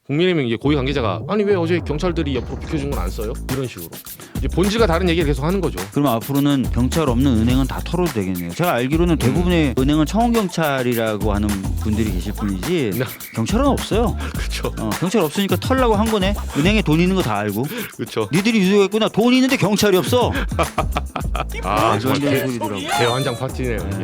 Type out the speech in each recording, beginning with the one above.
국민의힘 이제 고위 관계자가 아니 왜 어제 경찰들이 옆으로 비켜준 건 안 써요? 이런 식으로 이제 본질과 다른 얘기를 계속 하는 거죠. 그럼 앞으로는 경찰 없는 은행은 다 털어도 되겠네요. 제가 알기로는 대부분의 은행은 청원경찰이라고 하는 분들이 계실 뿐이지 네. 경찰은 없어요. 그렇죠. 경찰 없으니까 털라고 한 거네. 은행에 돈 있는 거 다 알고. 그렇죠. 니들이 유도했구나. 돈 있는데 경찰이 없어. 아 이런 정말 소리더라고. 대환장 파티네요. 이게.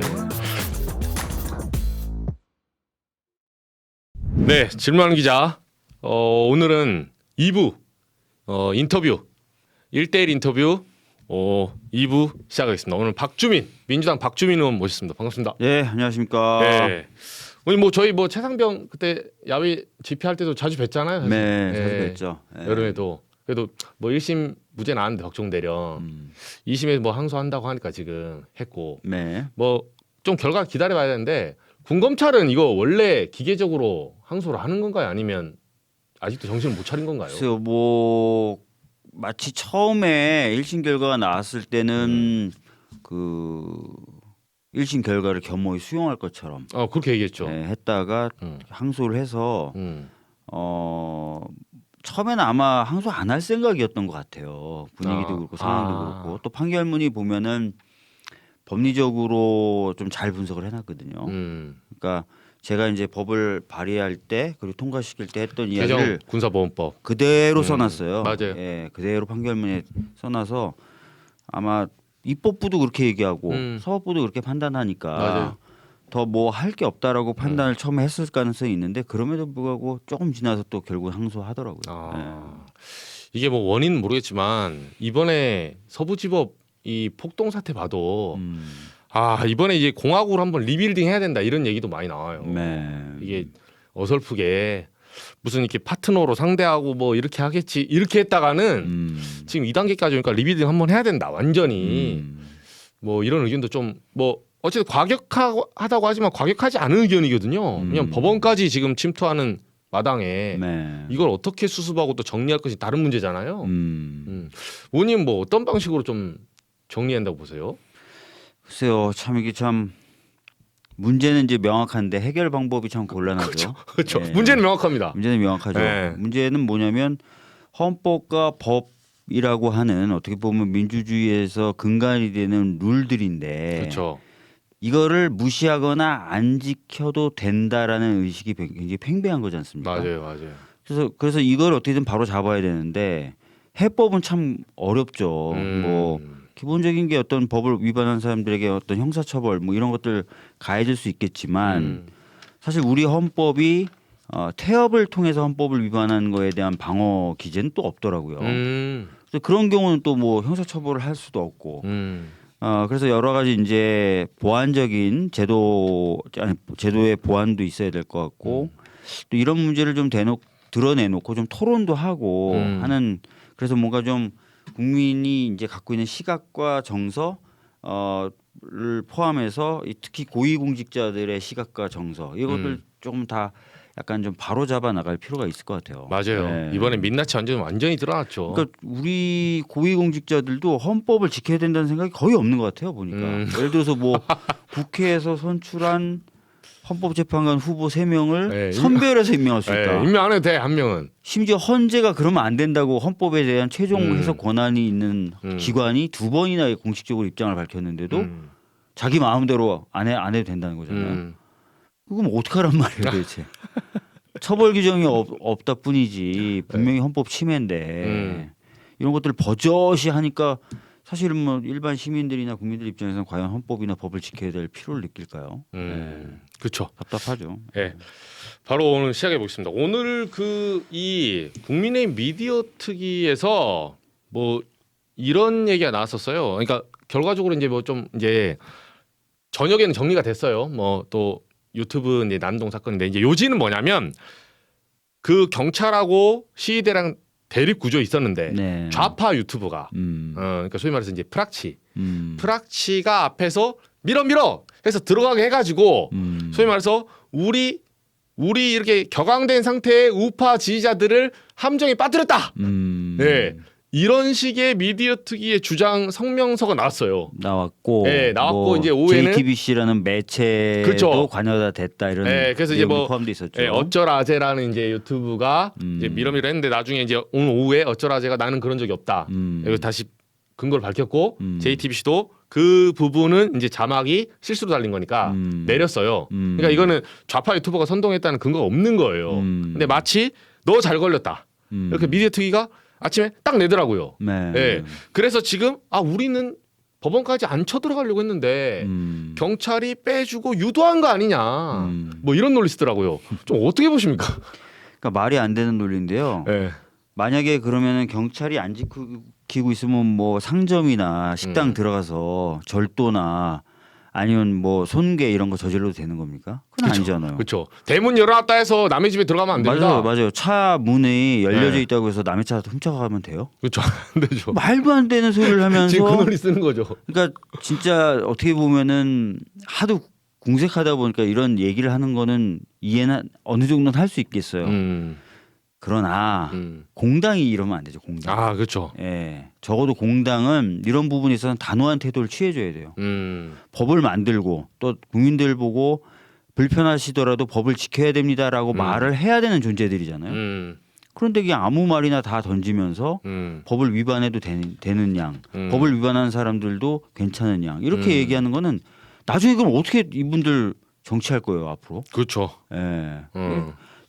네, 질문하는 기자. 오늘은 2부 인터뷰 1대1 인터뷰 2부 시작하겠습니다. 오늘 박주민 민주당 박주민 의원 모셨습니다. 반갑습니다. 네, 안녕하십니까. 네. 오늘 뭐 저희 뭐 최상병 그때 야외 집회할 때도 자주 뵀잖아요. 사실. 네, 자주 뵀죠. 네. 여름에도 그래도 뭐 1심 무죄 나왔는데 박종 대령 2심에 뭐 항소한다고 하니까 지금 했고 네. 뭐 좀 결과 기다려봐야 되는데 군검찰은 이거 원래 기계적으로 항소를 하는 건가요? 아니면 아직도 정신을 못 차린 건가요? 글쎄요, 뭐 마치 처음에 1심 결과가 나왔을 때는 그 1심 결과를 겸허히 수용할 것처럼 그렇게 얘기했죠. 했다가 항소를 해서 처음에는 아마 항소 안 할 생각이었던 것 같아요. 분위기도 그렇고 상황도 그렇고 또 판결문이 보면은 법리적으로 좀 잘 분석을 해놨거든요. 그러니까 제가 이제 법을 발의할 때 그리고 통과시킬 때 했던 개정 이야기를 군사보험법 그대로 써놨어요. 맞아요. 예, 그대로 판결문에 써놔서 아마 입법부도 그렇게 얘기하고 사법부도 그렇게 판단하니까 맞아요. 더 뭐 할 게 없다라고 판단을 처음에 했을 가능성이 있는데 그럼에도 불구하고 조금 지나서 또 결국 항소하더라고요. 이게 뭐 원인은 모르겠지만 이번에 서부지법 이 폭동 사태 봐도 이번에 이제 공화국을 한번 리빌딩 해야 된다 이런 얘기도 많이 나와요. 네. 이게 어설프게 무슨 이렇게 파트너로 상대하고 뭐 이렇게 하겠지 이렇게 했다가는 지금 2단계까지 오니까 리빌딩 한번 해야 된다 완전히 뭐 이런 의견도 좀 뭐 어쨌든 과격하다고 하지만 과격하지 않은 의견이거든요. 그냥 법원까지 지금 침투하는 마당에 네. 이걸 어떻게 수습하고 또 정리할 것이 다른 문제잖아요. 의원님 뭐 어떤 방식으로 좀 정리한다고 보세요? 글쎄요, 참 이게 참 문제는 이제 명확한데 해결 방법이 참 곤란하죠. 그렇죠. 네. 문제는 명확합니다. 문제는 명확하죠. 네. 문제는 뭐냐면 헌법과 법이라고 하는 어떻게 보면 민주주의에서 근간이 되는 룰들인데 그렇죠. 이거를 무시하거나 안 지켜도 된다라는 의식이 굉장히 팽배한 거지 않습니까? 맞아요. 그래서 이걸 어떻게든 바로 잡아야 되는데 해법은 참 어렵죠. 뭐 기본적인 게 어떤 법을 위반한 사람들에게 어떤 형사처벌 뭐 이런 것들 가해질 수 있겠지만 사실 우리 헌법이 태업을 통해서 헌법을 위반한 거에 대한 방어 기제는 또 없더라고요. 그래서 그런 경우는 또 뭐 형사처벌을 할 수도 없고. 그래서 여러 가지 이제 보완적인 제도의 보완도 있어야 될 것 같고 또 이런 문제를 좀 드러내놓고 좀 토론도 하고 하는 그래서 뭔가 좀 국민이 이제 갖고 있는 시각과 정서를 포함해서 특히 고위공직자들의 시각과 정서 이것들 조금 다 약간 좀 바로 잡아 나갈 필요가 있을 것 같아요. 맞아요. 네. 이번에 민낯이 완전히 드러났죠. 그러니까 우리 고위공직자들도 헌법을 지켜야 된다는 생각이 거의 없는 것 같아요. 보니까 예를 들어서 뭐 국회에서 선출한 헌법재판관 후보 3명을 네, 선별해서 임명할 수 있다. 임명 안 해도 돼, 한 명은. 심지어 헌재가 그러면 안 된다고 헌법에 대한 최종 해석 권한이 있는 기관이 2번이나 공식적으로 입장을 밝혔는데도 자기 마음대로 안 해도 된다는 거잖아요. 그럼 어떡하란 말이에요 도대체. 처벌 규정이 없다 뿐이지 분명히 헌법 침해인데 이런 것들 버젓이 하니까 사실은 뭐 일반 시민들이나 국민들 입장에서는 과연 헌법이나 법을 지켜야 될 필요를 느낄까요? 그렇죠. 답답하죠. 네. 바로 오늘 시작해 보겠습니다. 오늘 이 국민의힘 미디어 특위에서 뭐 이런 얘기가 나왔었어요. 그러니까 결과적으로 이제 뭐 좀 이제 저녁에는 정리가 됐어요. 뭐 또 유튜브 이제 난동 사건인데 이제 요지는 뭐냐면 그 경찰하고 시위대랑 대립 구조 있었는데 네. 좌파 유튜브가 그러니까 소위 말해서 이제 프락치가 앞에서 밀어 해서 들어가게 해가지고 소위 말해서 우리 이렇게 격앙된 상태의 우파 지지자들을 함정에 빠뜨렸다. 네. 이런 식의 미디어 특위의 주장 성명서가 나왔어요. 나왔고, 네, 나왔고 이제 오후에는 JTBC라는 매체도 그렇죠. 관여가 됐다 이런 네, 그래서 이제 뭐 포함돼 있었죠. 어쩌라제라는 이제 유튜브가 이제 밀어밀어 했는데 나중에 이제 오늘 오후에 어쩌라제가 나는 그런 적이 없다. 이거 다시 근거를 밝혔고 JTBC도 그 부분은 이제 자막이 실수로 달린 거니까 내렸어요. 그러니까 이거는 좌파 유튜버가 선동했다는 근거가 없는 거예요. 근데 마치 너 잘 걸렸다. 이렇게 미디어 특위가 아침에 딱 내더라고요. 네. 네. 그래서 지금 우리는 법원까지 안 쳐들어가려고 했는데 경찰이 빼주고 유도한 거 아니냐. 뭐 이런 논리 쓰더라고요. 좀 어떻게 보십니까? 그러니까 말이 안 되는 논리인데요. 네. 만약에 그러면은 경찰이 안 지키고 있으면 뭐 상점이나 식당 들어가서 절도나 아니면 뭐 손괴 이런 거 저질러도 되는 겁니까? 그건 아니잖아요. 그렇죠. 대문 열어놨다 해서 남의 집에 들어가면 안 됩니다. 맞아요. 차 문이 열려져 네. 있다고 해서 남의 차 훔쳐가면 돼요? 그렇죠. 안 되죠. 말도 안 되는 소리를 하면서 지금 그 논리 쓰는 거죠. 그러니까 진짜 어떻게 보면은 하도 궁색하다 보니까 이런 얘기를 하는 거는 이해는 어느 정도는 할 수 있겠어요. 그러나 공당이 이러면 안 되죠. 공당. 그렇죠. 예, 적어도 공당은 이런 부분에 있어서는 단호한 태도를 취해줘야 돼요. 법을 만들고 또 국민들 보고 불편하시더라도 법을 지켜야 됩니다라고 말을 해야 되는 존재들이잖아요. 그런데 그냥 아무 말이나 다 던지면서 법을 위반해도 되는 양, 법을 위반하는 사람들도 괜찮은 양 이렇게 얘기하는 거는 나중에 그럼 어떻게 이분들 정치할 거예요 앞으로? 그렇죠. 예.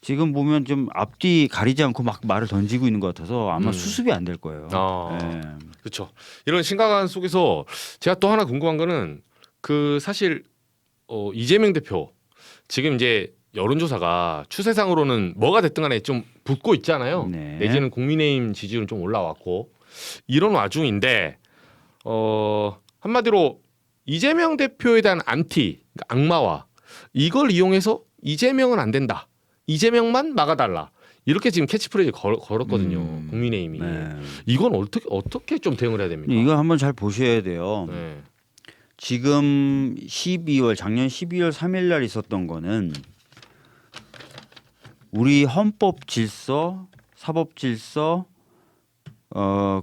지금 보면 좀 앞뒤 가리지 않고 막 말을 던지고 있는 것 같아서 아마 수습이 안 될 거예요. 예. 그렇죠. 이런 심각한 속에서 제가 또 하나 궁금한 거는 그 사실 이재명 대표 지금 이제 여론조사가 추세상으로는 뭐가 됐든 간에 좀 붙고 있잖아요. 네. 내지는 국민의힘 지지율은 좀 올라왔고 이런 와중인데 한마디로 이재명 대표에 대한 안티, 그러니까 악마화 이걸 이용해서 이재명은 안 된다. 이재명만 막아달라. 이렇게 지금 캐치프레이즈 걸었거든요. 국민의힘이. 네. 이건 어떻게 좀 대응을 해야 됩니까? 이거 한번 잘 보셔야 돼요. 네. 지금 작년 12월 3일 날 있었던 거는 우리 헌법 질서, 사법 질서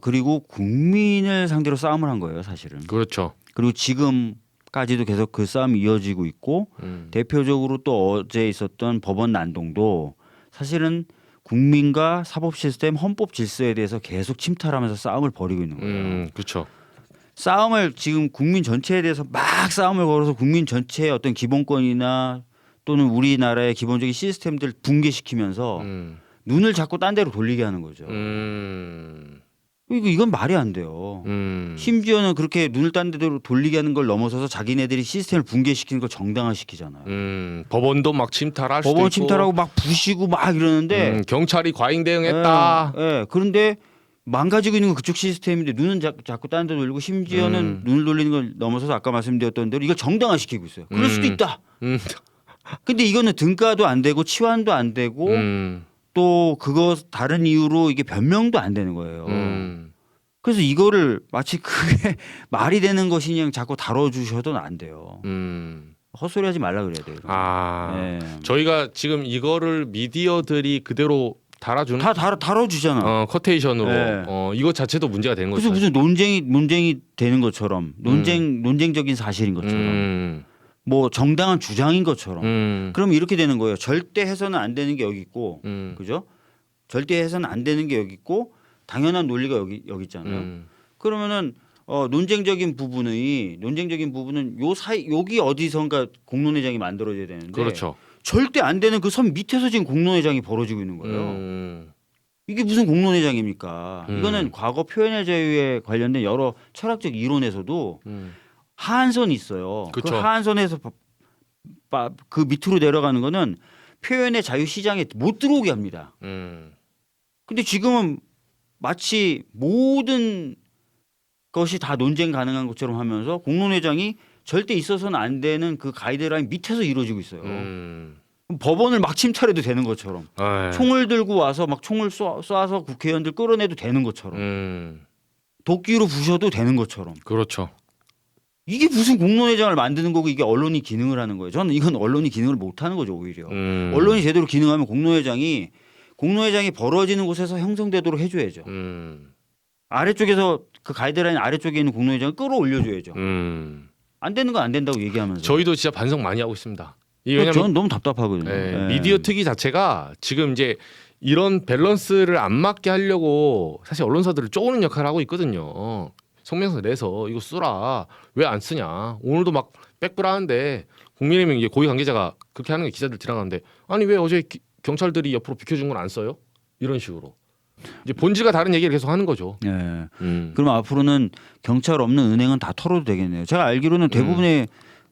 그리고 국민을 상대로 싸움을 한 거예요, 사실은. 그렇죠. 그리고 지금까지도 계속 그 싸움이 이어지고 있고 대표적으로 또 어제 있었던 법원 난동도 사실은 국민과 사법 시스템, 헌법 질서에 대해서 계속 침탈하면서 싸움을 벌이고 있는 거예요. 그렇죠. 싸움을 지금 국민 전체에 대해서 막 싸움을 걸어서 국민 전체의 어떤 기본권이나 또는 우리나라의 기본적인 시스템들 붕괴시키면서 눈을 자꾸 딴 데로 돌리게 하는 거죠. 이건 말이 안 돼요. 심지어는 그렇게 눈을 딴 데로 돌리게 하는 걸 넘어서서 자기네들이 시스템을 붕괴시키는 걸 정당화시키잖아요. 법원도 막 침탈할 수도 법원 있고. 침탈하고 막 부시고 막 이러는데 경찰이 과잉 대응했다. 예. 그런데 망가지고 있는 건 그쪽 시스템인데 눈은 자꾸 딴 데 돌리고 심지어는 눈을 돌리는 걸 넘어서서 아까 말씀드렸던 대로 이걸 정당화시키고 있어요. 그럴 수도 있다. 근데 이거는 등가도 안 되고 치환도 안 되고 또 그거 다른 이유로 이게 변명도 안 되는 거예요. 그래서 이거를 마치 그게 말이 되는 것이냐 자꾸 다뤄주셔도 안 돼요. 헛소리하지 말라 그래야 돼요. 네. 저희가 지금 이거를 미디어들이 그대로 달아주는 다 다뤄주잖아. 커테이션으로 네. 이거 자체도 문제가 되는 그래서 거죠. 무슨 논쟁이 되는 것처럼 논쟁적인 사실인 것처럼 뭐 정당한 주장인 것처럼 그럼 이렇게 되는 거예요. 절대 해서는 안 되는 게 여기 있고 그죠? 절대 해서는 안 되는 게 여기 있고 당연한 논리가 여기 있잖아요. 그러면은 논쟁적인 부분은 요 사이 여기 어디선가 공론회장이 만들어져야 되는데 그렇죠. 절대 안 되는 그 선 밑에서 지금 공론회장이 벌어지고 있는 거예요. 이게 무슨 공론회장입니까? 이거는 과거 표현의 자유에 관련된 여러 철학적 이론에서도 하한선이 있어요. 그쵸. 그 하한선에서 그 밑으로 내려가는 거는 표현의 자유 시장에 못 들어오게 합니다. 근데 지금은 마치 모든 것이 다 논쟁 가능한 것처럼 하면서 공론회장이 절대 있어서는 안 되는 그 가이드라인 밑에서 이루어지고 있어요. 법원을 막 침탈해도 되는 것처럼 총을 들고 와서 막 총을 쏴서 국회의원들 끌어내도 되는 것처럼 도끼로 부셔도 되는 것처럼 그렇죠. 이게 무슨 공론회장을 만드는 거고 이게 언론이 기능을 하는 거예요. 저는 이건 언론이 기능을 못하는 거죠 오히려. 언론이 제대로 기능하면 공론회장이 벌어지는 곳에서 형성되도록 해줘야죠. 아래쪽에서 그 가이드라인 아래쪽에 있는 공론회장을 끌어올려줘야죠. 안 되는 건 안 된다고 얘기하면서. 저희도 진짜 반성 많이 하고 있습니다. 이 왜냐면 왜냐면 저는 너무 답답하거든요. 예, 예. 미디어 특위 자체가 지금 이제 이런 밸런스를 안 맞게 하려고 사실 언론사들을 쪼는 역할을 하고 있거든요. 성명서 내서 이거 쓰라. 왜 안 쓰냐. 오늘도 막 빽불하는데 국민의힘 이제 고위 관계자가 그렇게 하는 게 기자들 지나가는데 아니 왜 어제 경찰들이 옆으로 비켜준 건 안 써요? 이런 식으로. 이제 본질과 다른 얘기를 계속 하는 거죠. 예. 그럼 앞으로는 경찰 없는 은행은 다 털어도 되겠네요. 제가 알기로는 음. 대부분의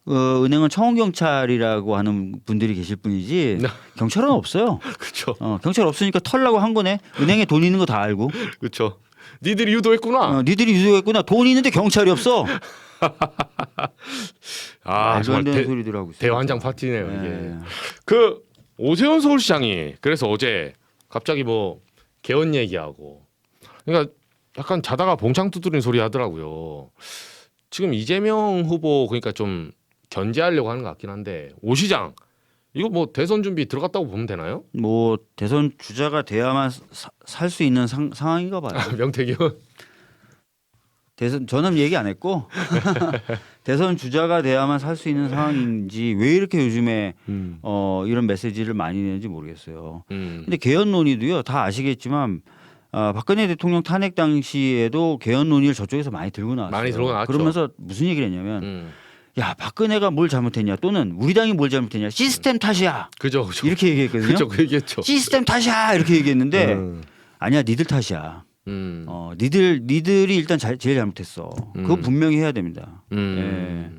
은행은 청원경찰이라고 하는 분들이 계실 뿐이지 경찰은 없어요. 그렇죠. 경찰 없으니까 털라고 한 거네. 은행에 돈 있는 거 다 알고. 그렇죠. 니들이 유도했구나. 니들이 유도했구나. 돈 있는데 경찰이 없어. 아 말도 안 정말 되는 소리들 하고 있어요. 대환장 파티네요 이게. 예. 그 오세훈 서울시장이 그래서 어제 갑자기 뭐 개헌 얘기하고 그러니까 약간 자다가 봉창 두드리는 소리 하더라고요. 지금 이재명 후보 그러니까 좀 견제하려고 하는 것 같긴 한데 오 시장 이거 뭐 대선 준비 들어갔다고 보면 되나요? 뭐 대선 주자가 돼야만 살 수 있는 상황인가 봐요. 명태균. 대선 저는 얘기 안 했고 대선 주자가 돼야만 살 수 있는 상황인지 왜 이렇게 요즘에 이런 메시지를 많이 내는지 모르겠어요. 근데 개헌 논의도요 다 아시겠지만 박근혜 대통령 탄핵 당시에도 개헌 논의를 저쪽에서 많이 들고 나왔어요. 많이 들고 나왔죠. 그러면서 무슨 얘기를 했냐면 야 박근혜가 뭘 잘못했냐 또는 우리 당이 뭘 잘못했냐 시스템 탓이야. 그죠. 이렇게 얘기했거든요. 그죠. 그 얘기했죠. 시스템 탓이야 이렇게 얘기했는데 아니야 니들 탓이야. 니들이 일단 제일 잘못했어. 그거 분명히 해야 됩니다. 예.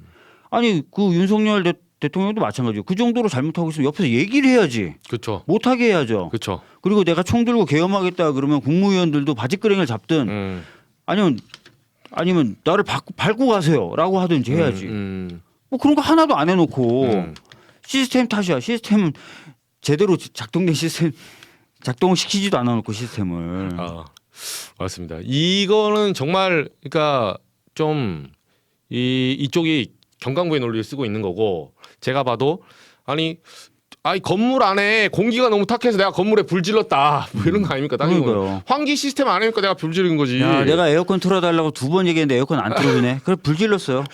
아니 그 윤석열 대통령도 마찬가지고 그 정도로 잘못하고 있으면 옆에서 얘기를 해야지. 그렇죠. 못하게 해야죠. 그렇죠. 그리고 내가 총 들고 계엄하겠다 그러면 국무위원들도 바짓끄랭이를 잡든 아니면 나를 밟고 가세요라고 하든지 해야지. 뭐 그런 거 하나도 안 해놓고 시스템 탓이야. 시스템은 제대로 작동된 시스템 작동시키지도 않아놓고 시스템을. 맞습니다. 이거는 정말 그러니까 좀 이쪽이 경강부의 논리를 쓰고 있는 거고 제가 봐도 아니 건물 안에 공기가 너무 탁해서 내가 건물에 불 질렀다 뭐 이런 거 아닙니까? 당연히 환기 시스템 안 하니까 내가 불 지른 거지. 야, 내가 에어컨 틀어달라고 2번 얘기했는데 에어컨 안 틀어주네. 그래 불 질렀어요.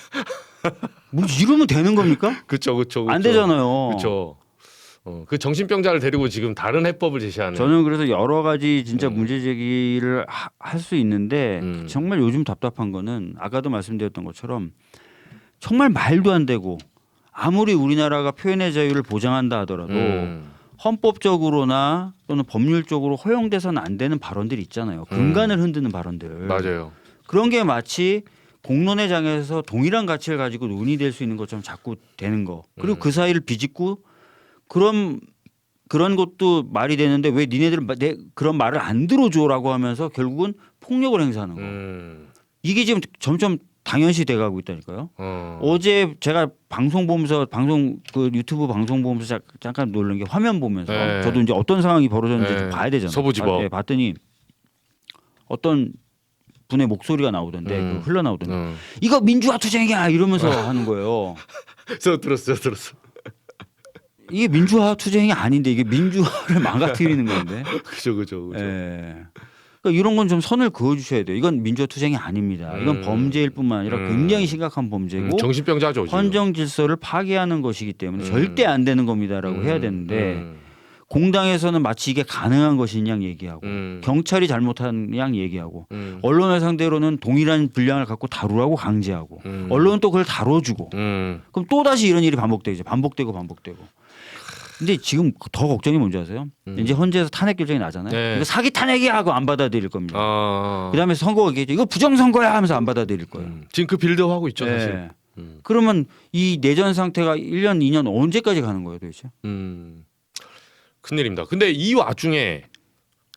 뭐 이러면 되는 겁니까? 그렇죠. 안 되잖아요. 그렇죠. 그 정신병자를 데리고 지금 다른 해법을 제시하는. 저는 그래서 여러 가지 진짜 문제 제기를 할 수 있는데 정말 요즘 답답한 거는 아까도 말씀드렸던 것처럼 정말 말도 안 되고 아무리 우리나라가 표현의 자유를 보장한다 하더라도 헌법적으로나 또는 법률적으로 허용돼서는 안 되는 발언들이 있잖아요. 근간을 흔드는 발언들. 맞아요. 그런 게 마치 공론의 장에서 동일한 가치를 가지고 논의될 수 있는 것처럼 자꾸 되는 거. 그리고 그 사이를 비집고 그런 것도 말이 되는데 왜 니네들 그런 말을 안 들어줘라고 하면서 결국은 폭력을 행사하는 거. 이게 지금 점점 당연시 돼가고 있다니까요. 어제 제가 방송 보면서 그 유튜브 방송 보면서 잠깐 놀란 게 화면 보면서 네. 저도 이제 어떤 상황이 벌어졌는지 네. 좀 봐야 되잖아요. 서부지법. 봤더니 어떤 분의 목소리가 나오던데 흘러나오던데 이거 민주화 투쟁이야 이러면서 하는 거예요. 저 들었어. 이게 민주화 투쟁이 아닌데 이게 민주화를 망가뜨리는 건데. 그죠. 예. 그러니까 이런 건 좀 선을 그어주셔야 돼요. 이건 민주화 투쟁이 아닙니다. 이건 범죄일 뿐만 아니라 굉장히 심각한 범죄고 정신병자죠. 헌정 질서를 파괴하는 것이기 때문에 절대 안 되는 겁니다라고 해야 되는데 공당에서는 마치 이게 가능한 것인 양 얘기하고 경찰이 잘못한 양 얘기하고 언론을 상대로는 동일한 분량을 갖고 다루라고 강제하고 언론은 또 그걸 다뤄주고 그럼 또 다시 이런 일이 반복되고. 근데 지금 더 걱정이 뭔지 아세요? 이제 헌재에서 탄핵 결정이 나잖아요. 네. 이거 사기 탄핵이야 하고 안 받아들일 겁니다. 그다음에 선거가 얘기했죠. 이거 부정선거야 하면서 안 받아들일 거예요. 지금 그 빌드업 하고 있죠, 네. 사실. 그러면 이 내전 상태가 1년, 2년 언제까지 가는 거예요, 도대체? 큰일입니다. 근데 이 와중에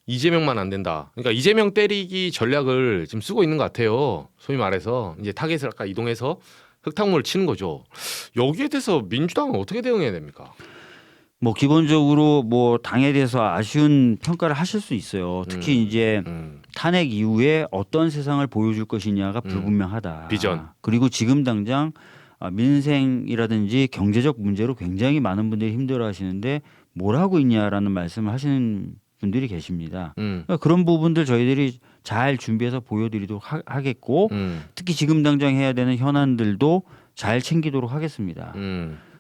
이재명만 안 된다. 그러니까 이재명 때리기 전략을 지금 쓰고 있는 것 같아요. 소위 말해서 이제 타겟을 아까 이동해서 흙탕물을 치는 거죠. 여기에 대해서 민주당은 어떻게 대응해야 됩니까? 뭐 기본적으로 뭐 당에 대해서 아쉬운 평가를 하실 수 있어요. 특히 이제 탄핵 이후에 어떤 세상을 보여줄 것이냐가 불분명하다. 비전. 그리고 지금 당장 민생이라든지 경제적 문제로 굉장히 많은 분들이 힘들어하시는데 뭘 하고 있냐라는 말씀을 하시는 분들이 계십니다. 음. 그러니까 그런 부분들 저희들이 잘 준비해서 보여드리도록 하겠고 특히 지금 당장 해야 되는 현안들도 잘 챙기도록 하겠습니다.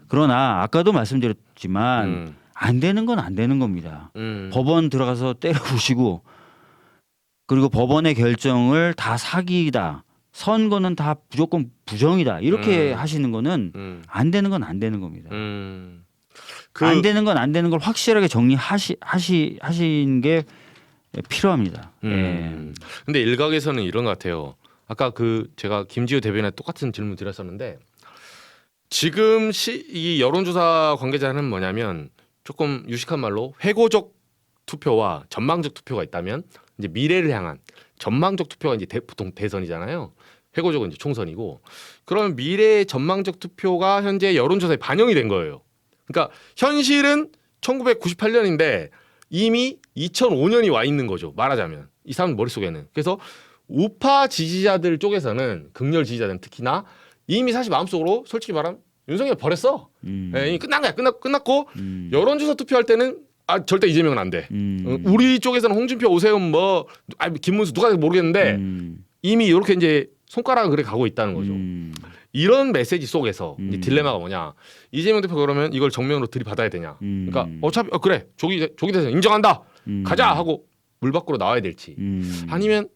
그러나 아까도 말씀드렸지만 안 되는 건 안 되는 겁니다. 법원 들어가서 때려부시고 그리고 법원의 결정을 다 사기이다. 선거는 다 무조건 부정이다. 이렇게 하시는 거는 안 되는 건 안 되는 겁니다. 안 되는 건 안 되는 걸 확실하게 정리하시는 게 필요합니다. 예. 근데 일각에서는 이런 것 같아요. 아까 그 제가 김지우 대변인한테 똑같은 질문 드렸었는데 지금 이 여론조사 관계자는 뭐냐면 조금 유식한 말로 회고적 투표와 전망적 투표가 있다면 이제 미래를 향한 전망적 투표가 이제 보통 대선이잖아요. 회고적은 이제 총선이고 그러면 미래의 전망적 투표가 현재 여론조사에 반영이 된 거예요. 그러니까 현실은 1998년인데 이미 2005년이 와 있는 거죠. 말하자면 이 사람 머릿속에는. 그래서 우파 지지자들 쪽에서는 극렬 지지자들은 특히나 이미 사실 마음속으로 솔직히 말하면 윤석열 버렸어. 예, 이미 끝난 거야. 끝났고 여론조사 투표할 때는 절대 이재명은 안 돼. 우리 쪽에서는 홍준표, 오세훈 김문수 누가 모르겠는데 이미 이렇게 이제 손가락을 그래 가고 있다는 거죠. 이런 메시지 속에서 이제 딜레마가 뭐냐? 이재명 대표 그러면 이걸 정면으로 들이받아야 되냐? 그러니까 어차피 그래 조기 대선 인정한다. 가자 하고 물 밖으로 나와야 될지 아니면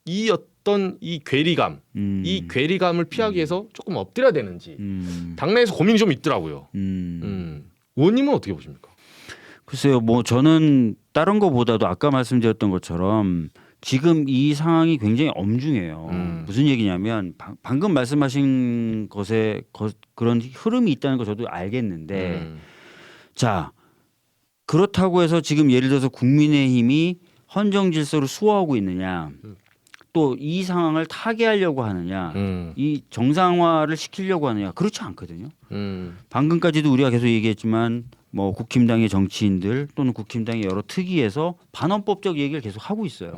이 어떤 이 괴리감을 피하기 위해서 조금 엎드려야 되는지 당내에서 고민이 좀 있더라고요. 의원님은 어떻게 보십니까? 글쎄요, 뭐 저는 다른 거보다도 아까 말씀드렸던 것처럼 지금 이 상황이 굉장히 엄중해요. 무슨 얘기냐면 방금 말씀하신 것에 그런 흐름이 있다는 거 저도 알겠는데 자 그렇다고 해서 지금 예를 들어서 국민의힘이 헌정 질서를 수호하고 있느냐 또 이 상황을 타개하려고 하느냐 이 정상화를 시키려고 하느냐 그렇지 않거든요. 방금까지도 우리가 계속 얘기했지만 뭐 국힘당의 정치인들 또는 국힘당의 여러 특위에서 반헌법적 얘기를 계속 하고 있어요.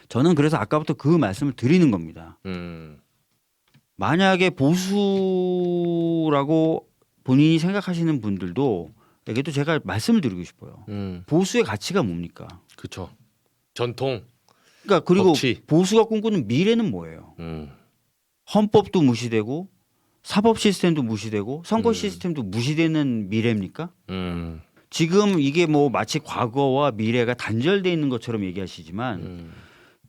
저는 그래서 아까부터 그 말씀을 드리는 겁니다. 만약에 보수라고 본인이 생각하시는 분들도 에게도 제가 말씀을 드리고 싶어요. 보수의 가치가 뭡니까? 그렇죠. 전통. 그러니까 그리고 법치. 보수가 꿈꾸는 미래는 뭐예요? 헌법도 무시되고 사법 시스템도 무시되고 선거 시스템도 무시되는 미래입니까? 지금 이게 뭐 마치 과거와 미래가 단절돼 있는 것처럼 얘기하시지만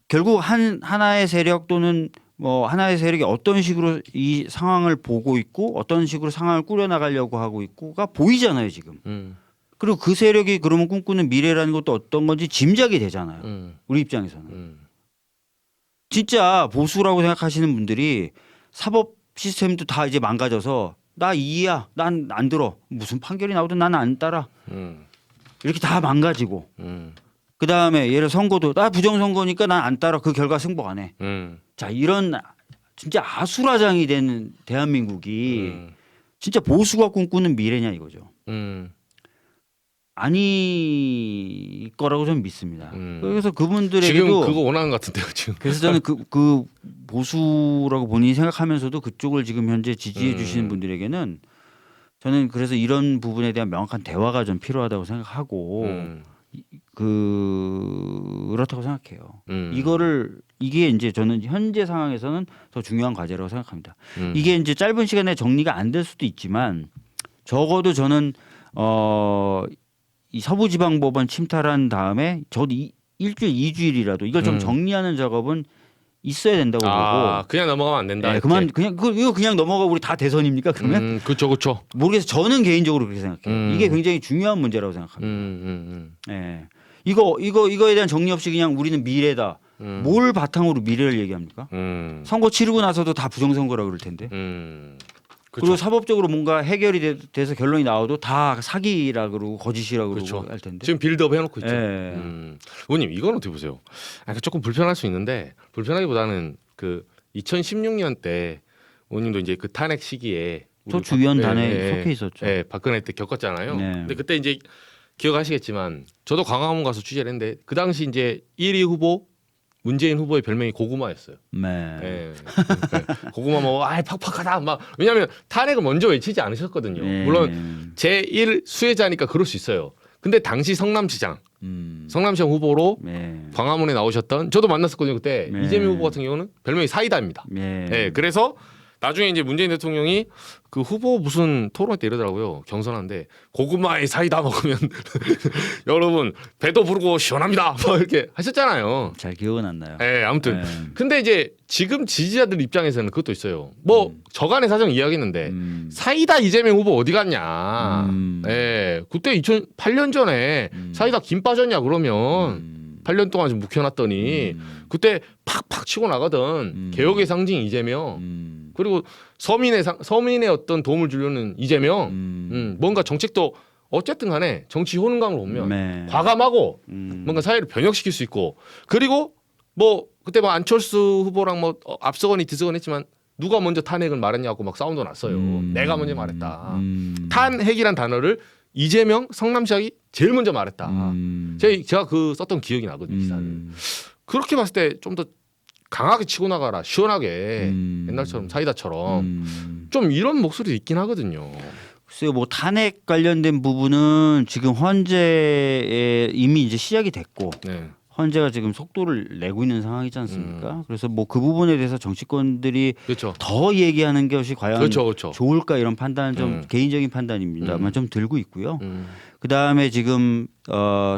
결국 하나의 세력 또는 뭐 하나의 세력이 어떤 식으로 이 상황을 보고 있고 어떤 식으로 상황을 꾸려나가려고 하고 있고가 보이잖아요 지금. 그리고 그 세력이 그러면 꿈꾸는 미래라는 것도 어떤 건지 짐작이 되잖아요. 우리 입장에서는. 진짜 보수라고 생각하시는 분들이 사법 시스템도 다 이제 망가져서 나 이야 난 안 들어 무슨 판결이 나오든 나는 안 따라 이렇게 다 망가지고 그 다음에 예를 선거도 나 부정선거니까 난 안 따라 그 결과 승복 안 해. 자 이런 진짜 아수라장이 되는 대한민국이 진짜 보수가 꿈꾸는 미래냐 이거죠. 아닐 거라고 저는 믿습니다. 그래서 그분들에게도 지금 그거 원하는 것 같은데요 지금. 그래서 저는 그 보수라고 본인이 생각하면서도 그쪽을 지금 현재 지지해 주시는 분들에게는 저는 그래서 이런 부분에 대한 명확한 대화가 좀 필요하다고 생각하고 그렇다고 생각해요. 이게 이제 저는 현재 상황에서는 더 중요한 과제라고 생각합니다. 이게 이제 짧은 시간에 정리가 안 될 수도 있지만 적어도 저는 이 서부지방법원 침탈한 다음에 저도 일주일, 2주일이라도 이걸 좀 정리하는 작업은 있어야 된다고 보고. 그냥 넘어가면 안 된다. 네, 이거 그냥 넘어가 우리 다 대선입니까 그러면? 그렇죠. 모르겠어요. 저는 개인적으로 그렇게 생각해요. 이게 굉장히 중요한 문제라고 생각합니다. 네. 이거에 대한 정리 없이 그냥 우리는 미래다. 뭘 바탕으로 미래를 얘기합니까? 선거 치르고 나서도 다 부정선거라고 그럴 텐데. 그리고 사법적으로 뭔가 해결이 돼서 결론이 나와도 다 사기라 그러고 거짓이라 그러고 할 텐데. 지금 빌드업 해놓고 있죠. 의원님 이건 어떻게 보세요? 조금 불편할 수 있는데 불편하기보다는 그 2016년 때 의원님도 이제 그 탄핵 시기에 저 주위원단에 속해 있었죠. 네, 박근혜 때 겪었잖아요. 네. 근데 그때 이제 기억하시겠지만 저도 광화문 가서 취재를 했는데 그 당시 이제 1위 후보 문재인 후보의 별명이 고구마였어요. 네. 네. 고구마 먹어, 팍팍하다. 막 왜냐하면 탄핵을 먼저 외치지 않으셨거든요. 네. 물론 제1 수혜자니까 그럴 수 있어요. 근데 당시 성남시장 후보로 네. 광화문에 나오셨던 저도 만났었거든요 그때 네. 이재명 후보 같은 경우는 별명이 사이다입니다. 네. 네, 그래서 나중에 이제 문재인 대통령이 그 후보 무슨 토론 때 이러더라고요. 경선하는데 고구마에 사이다 먹으면 여러분 배도 부르고 시원합니다. 뭐 이렇게 하셨잖아요. 잘 기억은 안 나요. 네, 아무튼 네. 근데 이제 지금 지지자들 입장에서는 그것도 있어요. 뭐 저간의 사정 이야기했는데 사이다 이재명 후보 어디 갔냐. 네, 그때 2008년 전에 사이다 김 빠졌냐 그러면 8년 동안 좀 묵혀놨더니 그때 팍팍 치고 나가던 개혁의 상징 이재명 그리고 서민의 어떤 도움을 주려는 이재명 뭔가 정책도 어쨌든 간에 정치 효능감으로 보면 네. 과감하고 뭔가 사회를 변혁시킬 수 있고 그리고 뭐 그때 뭐 안철수 후보랑 뭐 앞서거니 뒤서거니 했지만 누가 먼저 탄핵을 말했냐고 막 사운드 났어요. 내가 먼저 말했다. 탄핵이란 단어를 이재명 성남시장이 제일 먼저 말했다. 제가 그 썼던 기억이 나거든요. 기사를. 그렇게 봤을 때 좀 더 강하게 치고 나가라. 시원하게 옛날처럼 사이다처럼 좀 이런 목소리도 있긴 하거든요. 글쎄요, 뭐 탄핵 관련된 부분은 지금 헌재에 이미 이제 시작이 됐고 네. 헌재가 지금 속도를 내고 있는 상황이지 않습니까? 그래서 뭐 그 부분에 대해서 정치권들이 그렇죠. 더 얘기하는 것이 과연 그렇죠. 좋을까 이런 판단은 좀 개인적인 판단입니다만 좀 들고 있고요. 음. 그 다음에 지금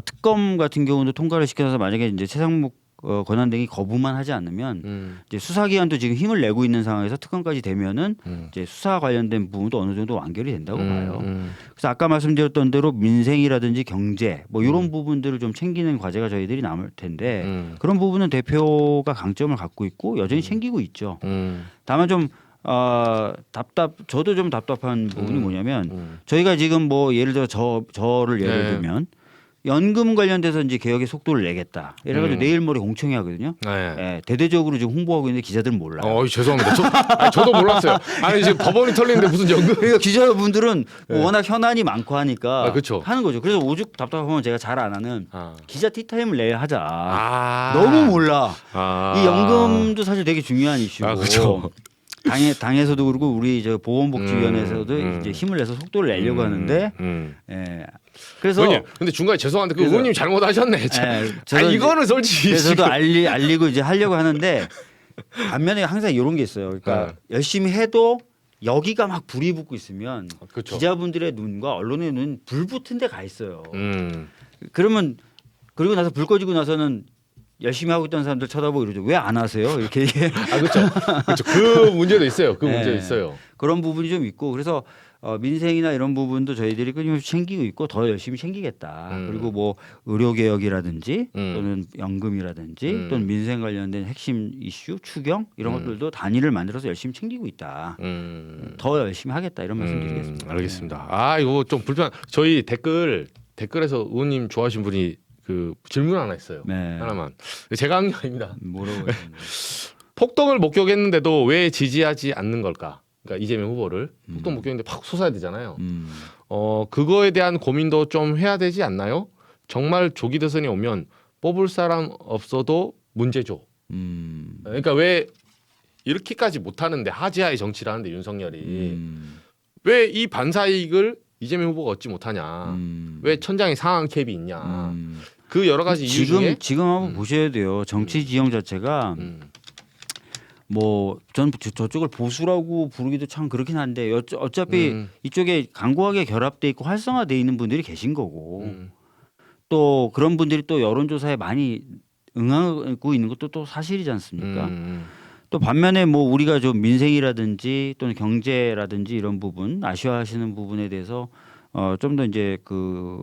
특검 같은 경우도 통과를 시켜서 만약에 이제 최상목 권한대행이 거부만 하지 않으면 이제 수사기관도 지금 힘을 내고 있는 상황에서 특검까지 되면은 이제 수사 관련된 부분도 어느 정도 완결이 된다고 봐요. 그래서 아까 말씀드렸던 대로 민생이라든지 경제 뭐 이런 부분들을 좀 챙기는 과제가 저희들이 남을 텐데 그런 부분은 대표가 강점을 갖고 있고 여전히 챙기고 있죠. 다만 좀 저도 좀 답답한 부분이 뭐냐면 저희가 지금 뭐 예를 들어 저를 예를 네. 들면 연금 관련돼서 이제 개혁의 속도를 내겠다. 이래가지고 내일 모레 공청회 하거든요. 네. 예, 대대적으로 지금 홍보하고 있는데 기자들은 몰라요. 죄송합니다. 저도 몰랐어요. 아니 지금 법원이 털리는데 무슨 연금? 그러니까 기자분들은 워낙 현안이 많고 하니까 그렇죠. 하는 거죠. 그래서 오죽 답답하면 제가 잘 안 하는 기자 티타임을 내야 하자. 너무 너무 몰라. 이 연금도 사실 되게 중요한 이슈고. 그렇죠. 당에서도 그렇고 우리 저 보건복지위원회에서도 이제 힘을 내서 속도를 내려고 하는데. 예. 그래서 의원님, 근데 중간에 죄송한데 그 의원님 잘못하셨네. 이거는 솔직히 그래서 저도 알리고 이제 하려고 하는데 반면에 항상 이런 게 있어요. 그러니까 열심히 해도 여기가 막 불이 붙고 있으면 그렇죠. 기자분들의 눈과 언론의 눈 불 붙은 데 가 있어요. 그러면 그리고 나서 불 꺼지고 나서는 열심히 하고 있던 사람들 쳐다보고 이러죠. 왜 안 하세요? 이렇게 얘기해. 그렇죠. 그 문제도 있어요. 그 문제도 네. 있어요. 그런 부분이 좀 있고 그래서 민생이나 이런 부분도 저희들이 끊임없이 챙기고 있고 더 열심히 챙기겠다. 그리고 뭐 의료 개혁이라든지 또는 연금이라든지 또는 민생 관련된 핵심 이슈, 추경 이런 것들도 단위를 만들어서 열심히 챙기고 있다. 더 열심히 하겠다 이런 말씀드리겠습니다. 알겠습니다. 이거 좀 불편. 저희 댓글에서 의원님 좋아하신 분이 그 질문 하나 있어요. 네. 하나만. 제가 한 게 아닙니다. 뭐라고 폭동을 목격했는데도 왜 지지하지 않는 걸까? 그러니까 이재명 후보를 폭동 목격했는데 팍 솟아야 되잖아요. 그거에 대한 고민도 좀 해야 되지 않나요? 정말 조기 대선이 오면 뽑을 사람 없어도 문제죠. 그러니까 왜 이렇게까지 못하는데 하지하의 정치를 하는데 윤석열이 왜 이 반사이익을 이재명 후보가 얻지 못하냐? 왜 천장에 상한 캡이 있냐? 그 여러 가지 이유 중에 지금 한번 보셔야 돼요. 정치 지형 자체가 뭐 전 저쪽을 보수라고 부르기도 참 그렇긴 한데 어차피 이쪽에 강고하게 결합돼 있고 활성화돼 있는 분들이 계신 거고 또 그런 분들이 또 여론조사에 많이 응하고 있는 것도 또 사실이지 않습니까? 또 반면에 뭐 우리가 좀 민생이라든지 또는 경제라든지 이런 부분 아쉬워하시는 부분에 대해서 좀 더 이제 그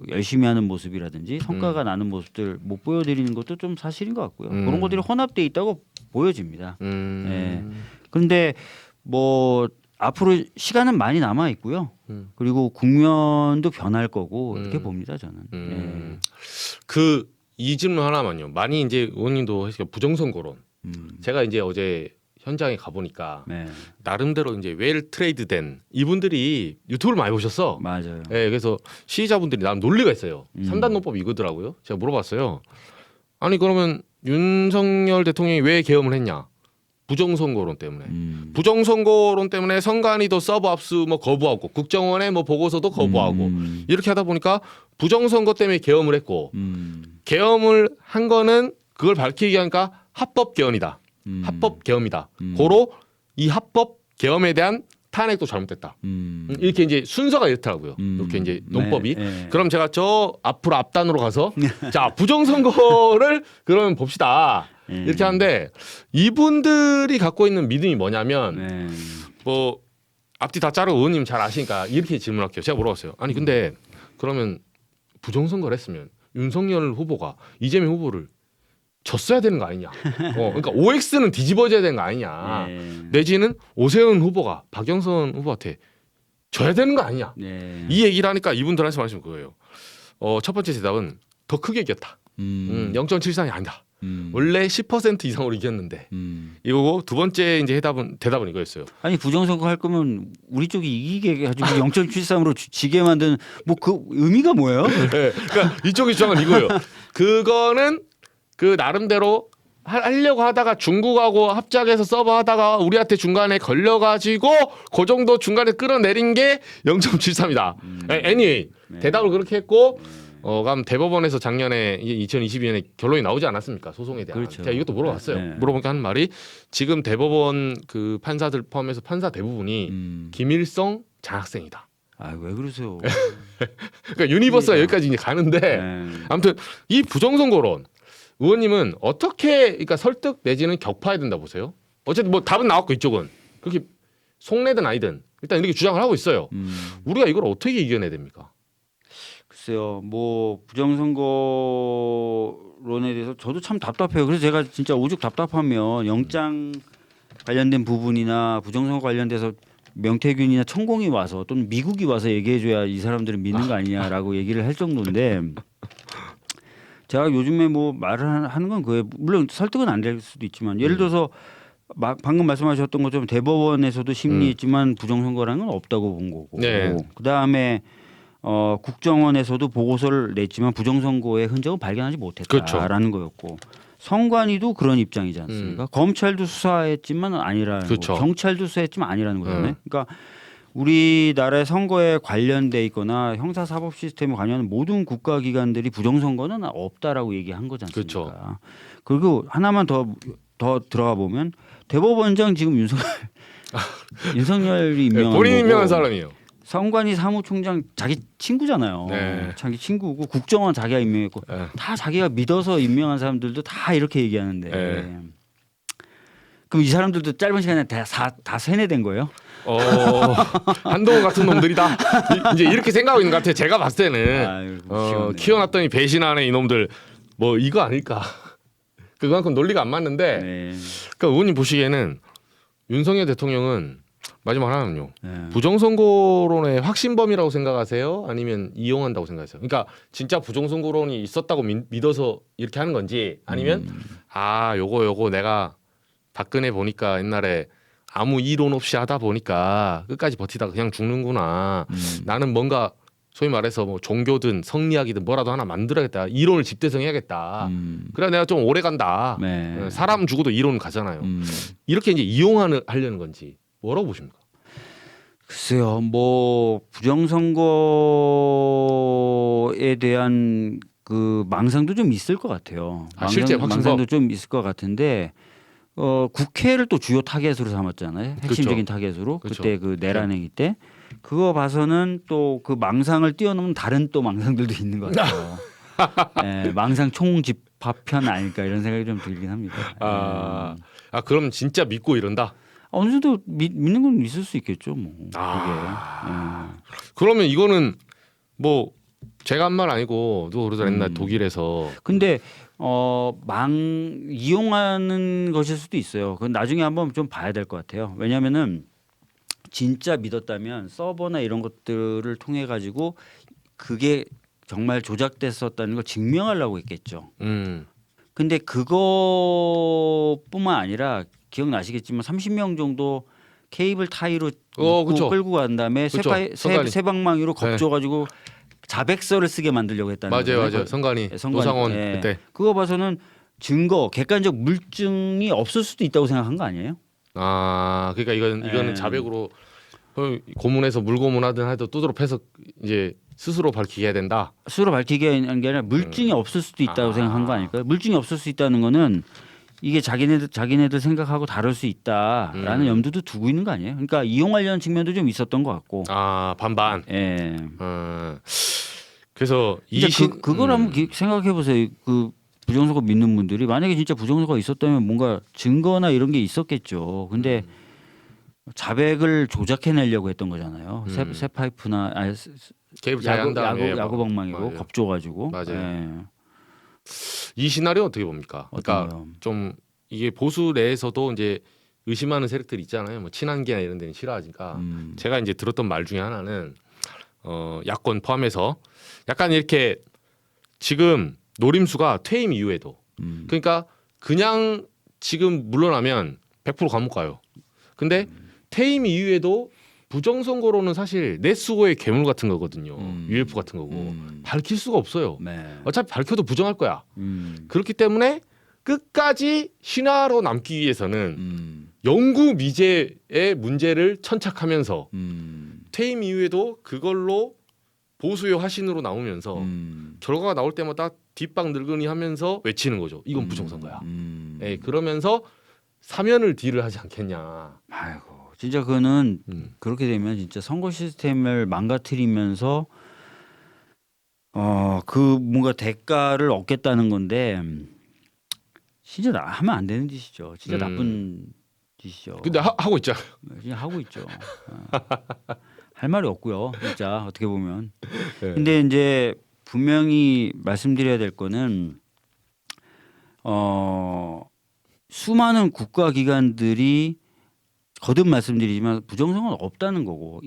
열심히 하는 모습이라든지 성과가 나는 모습들 못 보여드리는 것도 좀 사실인 것 같고요. 그런 것들이 혼합돼 있다고 보여집니다. 예. 그런데 뭐 앞으로 시간은 많이 남아 있고요. 그리고 국면도 변할 거고 이렇게 봅니다 저는. 예. 그 이 질문 하나만요. 많이 이제 의원님도 하시니까 부정선거론. 제가 이제 어제 현장에 가보니까 네. 나름대로 이제 웰 트레이드된 이분들이 유튜브를 많이 보셨어. 맞아요. 네, 그래서 시위자분들이 나름 논리가 있어요. 3단 논법이 이거더라고요. 제가 물어봤어요. 아니 그러면 윤석열 대통령이 왜 계엄을 했냐? 부정선거론 때문에. 부정선거론 때문에 선관위도 서버 압수 뭐 거부하고 국정원의 뭐 보고서도 거부하고 이렇게 하다 보니까 부정선거 때문에 계엄을 했고 계엄을 한 거는 그걸 밝히기 하니까 합법 개헌이다. 합법 계엄이다. 고로 이 합법 계엄에 대한 탄핵도 잘못됐다. 이렇게 이제 순서가 이렇더라고요. 이렇게 이제 논법이. 네. 그럼 제가 저 앞으로 앞단으로 가서 자 부정선거를 그러면 봅시다. 이렇게 하는데 이분들이 갖고 있는 믿음이 뭐냐면 뭐 앞뒤 다 자르고 의원님 잘 아시니까 이렇게 질문할게요. 제가 물어봤어요. 아니 근데 그러면 부정선거를 했으면 윤석열 후보가 이재명 후보를 졌어야 되는 거 아니냐. 그러니까 OX는 뒤집어져야 되는 거 아니냐. 내지는 오세훈 후보가 박영선 후보한테 져야 되는 거 아니냐. 이 얘기를 하니까 이분들한테 말씀 그거예요. 첫 번째 대답은 더 크게 이겼다. 0.73이 아니다. 원래 10% 이상으로 이겼는데 이거고 두 번째 이제 대답은 이거였어요. 아니 부정선거 할 거면 우리 쪽이 이기게 해가지고 0.73으로 지게 만드는 뭐 그 의미가 뭐예요? 네, 그러니까 이쪽의 주장은 이거예요. 그거는 그 나름대로 하려고 하다가 중국하고 합작해서 서버 하다가 우리한테 중간에 걸려가지고 그 정도 중간에 끌어내린 게 0.73이다. anyway 대답을 그렇게 했고 그럼 대법원에서 작년에 2022년에 결론이 나오지 않았습니까? 소송에 대한. 그렇죠. 제가 이것도 물어봤어요. 물어보니까 하는 말이 지금 대법원 그 판사들 포함해서 판사 대부분이 김일성 장학생이다. 아 왜 그러세요? 그러니까 유니버스가 여기까지 이제 가는데 아무튼 이 부정선거론 의원님은 어떻게 그러니까 설득 내지는 격파해야 된다 보세요? 어쨌든 뭐 답은 나왔고 이쪽은 그렇게 속내든 아니든 일단 이렇게 주장을 하고 있어요. 우리가 이걸 어떻게 이겨내야 됩니까? 글쎄요, 뭐 부정선거론에 대해서 저도 참 답답해요. 그래서 제가 진짜 오죽 답답하면 영장 관련된 부분이나 부정선거 관련돼서 명태균이나 천공이 와서 또는 미국이 와서 얘기해줘야 이 사람들은 믿는 거 아니냐라고 얘기를 할 정도인데 제가 요즘에 뭐 말을 하는 건 그거예요. 물론 설득은 안 될 수도 있지만 예를 들어서 방금 말씀하셨던 것처럼 대법원에서도 심리했지만 부정선거라는 건 없다고 본 거고 그다음에 국정원에서도 보고서를 냈지만 부정선거의 흔적은 발견하지 못했다라는 거였고 선관위도 그런 입장이지 않습니까? 검찰도 수사했지만 아니라는 거고 경찰도 수사했지만 아니라는 거잖아요. 그러니까 우리나라의 선거에 관련돼 있거나 형사사법 시스템에 관여하는 모든 국가기관들이 부정선거는 없다라고 얘기한 거지 않습니까? 그리고 하나만 더 들어가 보면 대법원장 지금 윤석열이 임명한 본인 임명한 사람이에요. 선관위 사무총장 자기 친구잖아요. 자기 친구고 국정원 자기가 임명했고 다 자기가 믿어서 임명한 사람들도 다 이렇게 얘기하는데 그럼 이 사람들도 짧은 시간에 다 세뇌된 거예요? 한동훈 같은 놈들이다. 이제 이렇게 생각하고 있는 것 같아요. 제가 봤을 때는 키워놨더니 배신하는 이놈들 뭐 이거 아닐까. 그만큼 논리가 안 맞는데 그러니까 의원님 보시기에는 윤석열 대통령은 마지막 하나는요. 부정선거론의 확신범이라고 생각하세요? 아니면 이용한다고 생각하세요? 그러니까 진짜 부정선거론이 있었다고 믿어서 이렇게 하는 건지 아니면 요거 내가 박근혜 보니까 옛날에 아무 이론 없이 하다 보니까 끝까지 버티다가 그냥 죽는구나. 나는 뭔가 소위 말해서 뭐 종교든 성리학이든 뭐라도 하나 만들어야겠다. 이론을 집대성해야겠다. 그래야 내가 좀 오래 간다. 사람 죽어도 이론 가잖아요. 이렇게 이제 이용하려는 건지 뭐라고 보십니까? 글쎄요, 뭐 부정선거에 대한 그 망상도 좀 있을 것 같아요. 실제 확신범? 망상도 좀 있을 것 같은데 국회를 또 주요 타겟으로 삼았잖아요. 핵심적인 타겟으로 그때 그 내란행위 때 그거 봐서는 또 그 망상을 뛰어넘는 다른 또 망상들도 있는 것 같아요. 망상 총집합편 아닐까 이런 생각이 좀 들긴 합니다. 그럼 진짜 믿고 이런다? 어느 정도 믿는 건 있을 수 있겠죠. 뭐 그러면 이거는 뭐 제가 한 말 아니고 누가 그러더라 옛날 독일에서. 근데 이용하는 것일 수도 있어요. 그건 나중에 한번 좀 봐야 될 것 같아요. 왜냐하면은 진짜 믿었다면 서버나 이런 것들을 통해 가지고 그게 정말 조작됐었다는 걸 증명하려고 했겠죠. 근데 그거뿐만 아니라 기억나시겠지만 30명 정도 케이블 타이로 끌고 간 다음에 세방망이로 겁줘가지고 자백서를 쓰게 만들려고 했다는 거예요. 맞아요. 선관위 노상원 그때 그거 봐서는 증거, 객관적 물증이 없을 수도 있다고 생각한 거 아니에요? 아, 그러니까 이거는 예. 자백으로 고문해서 물고문하든 해도 두드러 패서 이제 스스로 밝히게 해야 된다. 스스로 밝히게 하는 게 아니라 물증이 없을 수도 있다고 아. 생각한 거 아닐까요? 물증이 없을 수 있다는 거는 이게 자기네들 생각하고 다를 수 있다라는 염두도 두고 있는 거 아니에요? 그러니까 이용하려는 측면도 좀 있었던 것 같고. 아, 반반. 예. 그래서 그걸 한번 생각해 보세요. 그 부정선거 믿는 분들이 만약에 진짜 부정선거가 있었다면 뭔가 증거나 이런 게 있었겠죠. 근데 자백을 조작해내려고 했던 거잖아요. 새 파이프나 개입 잘 한다. 야구 방망이로 맞아요. 겁줘가지고. 맞아요. 예. 이 시나리오 어떻게 봅니까? 그러니까 어떤가요? 좀 이게 보수 내에서도 이제 의심하는 세력들이 있잖아요. 뭐 친한계나 이런 데는 싫어하니까. 제가 이제 들었던 말 중에 하나는 야권 포함해서 약간 이렇게 지금 노림수가 퇴임 이후에도 그러니까 그냥 지금 물러나면 100% 감옥 가요. 근데 퇴임 이후에도 부정선거로는 사실 내 수고의 괴물 같은 거거든요. UF 같은 거고 밝힐 수가 없어요. 네. 어차피 밝혀도 부정할 거야. 그렇기 때문에 끝까지 신하로 남기 위해서는 영구 미제의 문제를 천착하면서 퇴임 이후에도 그걸로 보수의 화신으로 나오면서 결과가 나올 때마다 뒷방 늙은이 하면서 외치는 거죠. 이건 부정선거야. 예, 그러면서 사면을 딜을 하지 않겠냐. 아이고 진짜 그거는 그렇게 되면 진짜 선거 시스템을 망가뜨리면서 그 뭔가 대가를 얻겠다는 건데 진짜 하면 안 되는 짓이죠. 진짜 나쁜 짓이죠. 근데 하고 있잖아요. 그냥 하고 있죠. 할 말이 없고요. 진짜 어떻게 보면. 네. 근데 이제 분명히 말씀드려야 될 거는 수많은 국가기관들이 거듭 말씀드리지만 부정선거는 없다는 거고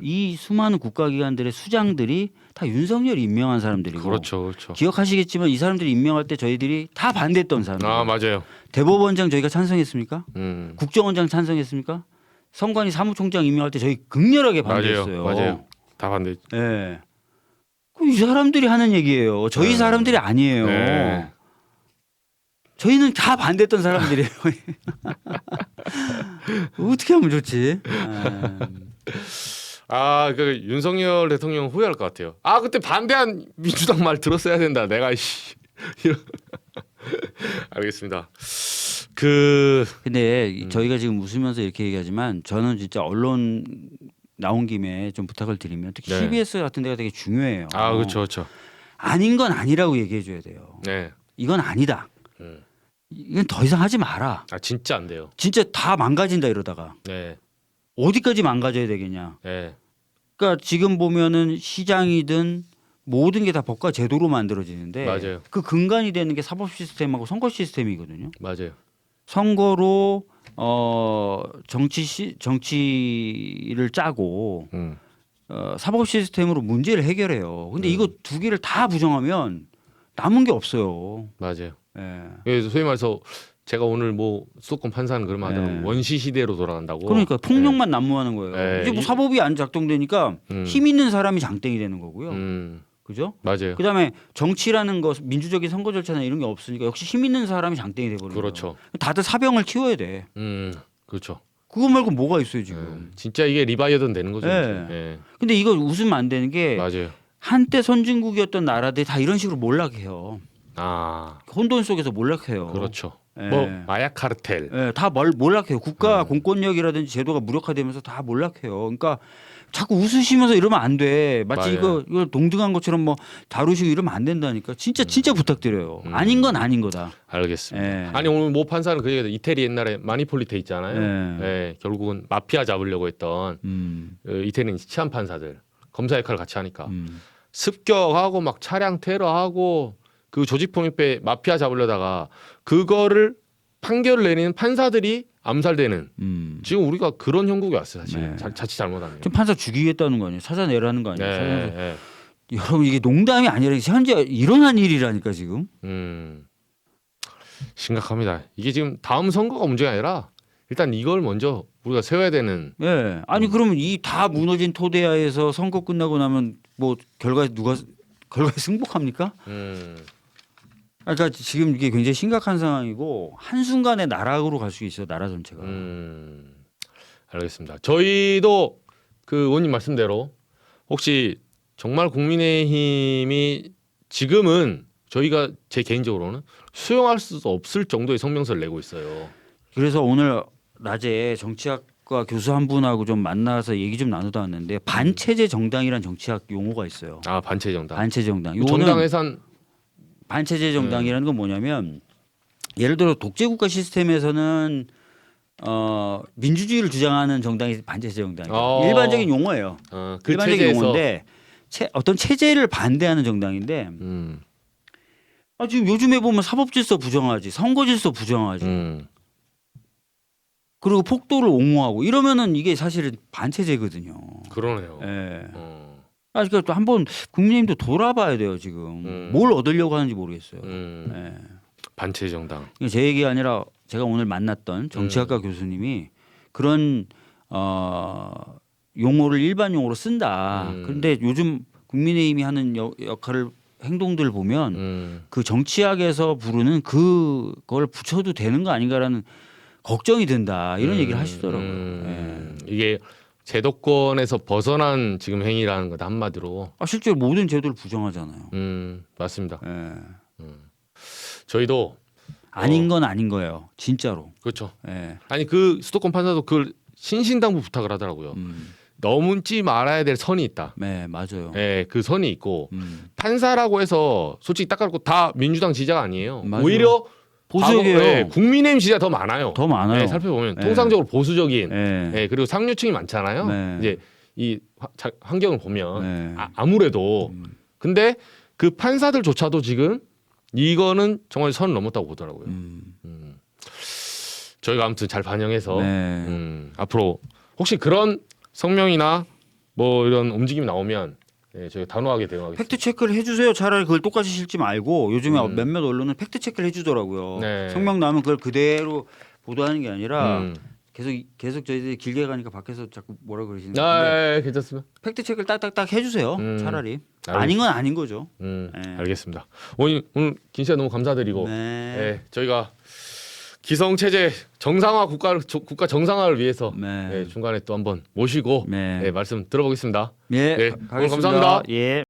이 수많은 국가기관들의 수장들이 다 윤석열이 임명한 사람들이고 그렇죠, 그렇죠. 기억하시겠지만 이 사람들이 임명할 때 저희들이 다 반대했던 사람들. 아 맞아요. 대법원장 저희가 찬성했습니까? 국정원장 찬성했습니까? 선관위 사무총장 임명할 때 저희 극렬하게 반대했어요. 맞아요. 다 반대. 예. 이 사람들이 하는 얘기예요. 저희 사람들이 아니에요. 네. 저희는 다 반대했던 사람들이에요. 어떻게 하면 좋지? 그 윤석열 대통령 후회할 것 같아요. 아 그때 반대한 민주당 말 들었어야 된다. 내가 알겠습니다. 근데 저희가 지금 웃으면서 이렇게 얘기하지만 저는 진짜 언론 나온 김에 좀 부탁을 드리면 특히 네. CBS 같은 데가 되게 중요해요. 아 그렇죠, 그렇죠. 아닌 건 아니라고 얘기해 줘야 돼요. 네. 이건 아니다. 이건 더 이상 하지 마라. 아 진짜 안 돼요. 진짜 다 망가진다 이러다가 네. 어디까지 망가져야 되겠냐. 네. 그러니까 지금 보면은 시장이든 모든 게 다 법과 제도로 만들어지는데 맞아요. 그 근간이 되는 게 사법 시스템하고 선거 시스템이거든요. 맞아요. 선거로 정치를 짜고 사법 시스템으로 문제를 해결해요. 근데 이거 두 개를 다 부정하면 남은 게 없어요. 맞아요. 예. 그래서 소위 말해서 제가 오늘 뭐 수도권 판사는 그러면 안 되고 네. 원시 시대로 돌아간다고. 그러니까 폭력만 난무하는 거예요. 네. 이제 뭐 사법이 안 작동되니까 힘 있는 사람이 장땡이 되는 거고요. 그죠? 맞아요. 그다음에 정치라는 것, 민주적인 선거 절차나 이런 게 없으니까 역시 힘 있는 사람이 장땡이 돼버리는 그렇죠. 거예요. 다들 사병을 키워야 돼. 그렇죠. 그거 말고 뭐가 있어요 지금? 진짜 이게 리바이어든 되는 거죠. 네. 네. 근데 이거 웃으면 안 되는 게 맞아요. 한때 선진국이었던 나라들이 다 이런 식으로 몰락해요. 아 혼돈 속에서 몰락해요. 그렇죠. 예. 뭐 마약 카르텔. 예, 다 몰락해요. 국가 공권력이라든지 제도가 무력화되면서 다 몰락해요. 그러니까 자꾸 웃으시면서 이러면 안 돼. 마치 맞아요. 이거 동등한 것처럼 뭐 다루시고 이러면 안 된다니까. 진짜 부탁드려요. 아닌 건 아닌 거다. 알겠습니다. 예. 아니 오늘 모 판사는 그 얘기도 이태리 옛날에 마니폴리테 있잖아요. 예. 예, 결국은 마피아 잡으려고 했던 이태리 치안 판사들 검사 역할을 같이 하니까 습격하고 막 차량 테러하고 그 조직폭력배 마피아 잡으려다가 그거를 판결을 내리는 판사들이 암살되는 지금 우리가 그런 형국이 왔어요 사실. 네. 자칫 잘못하면. 좀 판사 죽이겠다는 거 아니에요? 찾아내라는 거 아니에요? 네, 찾아내서. 네. 여러분 이게 농담이 아니라 현재 일어난 일이라니까 지금. 심각합니다. 이게 지금 다음 선거가 문제가 아니라 일단 이걸 먼저 우리가 세워야 되는. 예. 아니 그러면 이 다 무너진 토대하에서 선거 끝나고 나면 뭐 결과에 승복합니까? 그러니까 지금 이게 굉장히 심각한 상황이고 한 순간에 나락으로 갈 수 있어 나라 전체가. 알겠습니다. 저희도 그 의원님 말씀대로 혹시 정말 국민의힘이 지금은 저희가 제 개인적으로는 수용할 수 없을 정도의 성명서를 내고 있어요. 그래서 오늘 낮에 정치학과 교수 한 분하고 좀 만나서 얘기 좀 나누다 왔는데 반체제 정당이란 정치학 용어가 있어요. 아 반체 정당. 반체제 정당. 그 정당 해산. 반체제 정당이라는 건 뭐냐면 예를 들어 독재국가 시스템에서는 민주주의를 주장하는 정당이 반체제 정당이에요. 일반적인 용어예요. 그 일반적인 체제에서. 용어인데 어떤 체제를 반대하는 정당인데 지금 요즘에 보면 사법질서 부정하지, 선거질서 부정하지, 그리고 폭도를 옹호하고 이러면은 이게 사실은 반체제거든요. 그러네요. 예. 그러니까 또 한번 국민의힘도 돌아봐야 돼요. 지금 뭘 얻으려고 하는지 모르겠어요. 예. 반체 정당. 이게 제 얘기가 아니라 제가 오늘 만났던 정치학과 교수님이 그런 용어를 일반 용어로 쓴다. 그런데 요즘 국민의힘이 하는 역할을 행동들 보면 그 정치학에서 부르는 그걸 붙여도 되는 거 아닌가라는 걱정이 든다. 이런 얘기를 하시더라고요. 예. 이게 제도권에서 벗어난 지금 행위라는 거다 한마디로. 실제로 모든 제도를 부정하잖아요. 맞습니다. 예. 저희도 아닌 건 아닌 거예요. 진짜로. 그렇죠. 예. 아니 그 수도권 판사도 그걸 신신당부 부탁을 하더라고요. 넘지 말아야 될 선이 있다. 네, 맞아요. 예, 그 선이 있고 판사라고 해서 솔직히 딱 갖고 다 민주당 지지자가 아니에요. 맞아요. 오히려 보수적이에요. 예, 국민의힘 지지자 더 많아요. 더 많아요. 예, 살펴보면 예. 통상적으로 보수적인 예. 예, 그리고 상류층이 많잖아요. 네. 이제 이 환경을 보면 네. 아무래도 근데 그 판사들조차도 지금 이거는 정말 선 넘었다고 보더라고요. 저희가 아무튼 잘 반영해서 네. 앞으로 혹시 그런 성명이나 뭐 이런 움직임이 나오면 예, 저희가 단호하게 대응하겠습니다. 팩트 체크를 해주세요. 차라리 그걸 똑같이 실지 말고 요즘에 몇몇 언론은 팩트 체크를 해주더라고요. 네. 성명 나오면 그걸 그대로 보도하는 게 아니라 계속 저희들이 길게 가니까 밖에서 자꾸 뭐라 그러시는데 예, 괜찮습니다. 팩트 체크를 딱딱딱 해주세요. 차라리 알겠습니다. 아닌 건 아닌 거죠. 알겠습니다. 오늘 긴 시간 너무 감사드리고 네. 예, 저희가 기성 체제 정상화 국가 정상화를 위해서 네. 예, 중간에 또 한번 모시고 네. 예, 말씀 들어보겠습니다. 예, 네, 오늘 가겠습니다. 감사합니다. 예.